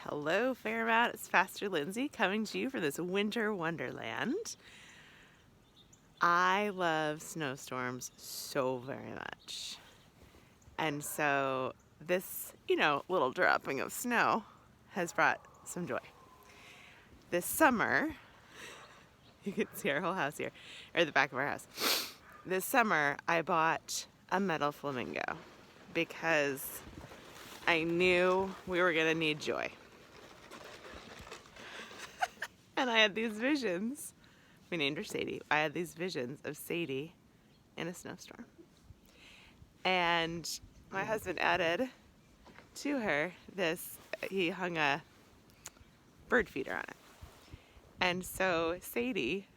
Hello, Fairmount. It's Pastor Lindsay coming to you from this winter wonderland. I love snowstorms so very much. And so this, little dropping of snow has brought some joy. This summer, you can see our whole house here, or the back of our house. This summer, I bought a metal flamingo because I knew we were going to need joy. And I had these visions. We named her Sadie. I had these visions of Sadie in a snowstorm. And my husband added to her he hung a bird feeder on it. And so Sadie,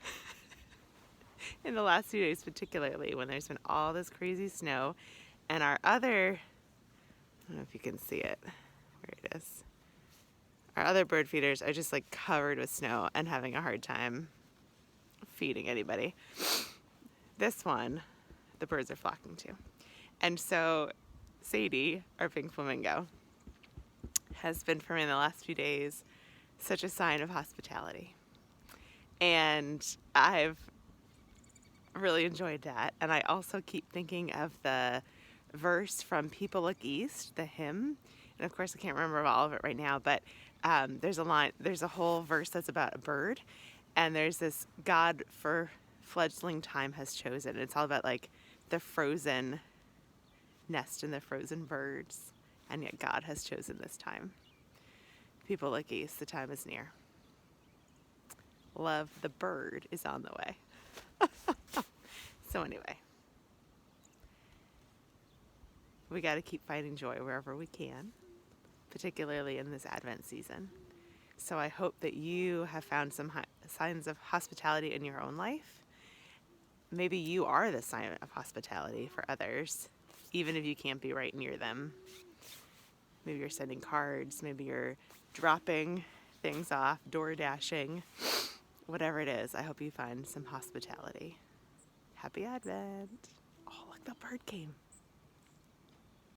in the last few days particularly, when there's been all this crazy snow, and our other, I don't know if you can see it, where it is. Our other bird feeders are just like covered with snow and having a hard time feeding anybody. This one, the birds are flocking to. And so Sadie, our pink flamingo, has been for me in the last few days such a sign of hospitality. And I've really enjoyed that. And I also keep thinking of the verse from People Look East, the hymn. And of course I can't remember all of it right now, but there's a whole verse that's about a bird, and there's this God for fledgling time has chosen. It's all about like the frozen nest and the frozen birds, and yet God has chosen this time. People look east, the time is near. Love the bird is on the way. So anyway, we got to keep finding joy wherever we can, particularly in this Advent season. So I hope that you have found some signs of hospitality in your own life. Maybe you are the sign of hospitality for others, even if you can't be right near them. Maybe you're sending cards, maybe you're dropping things off, door dashing, whatever it is. I hope you find some hospitality. Happy Advent. Oh, look, the bird came.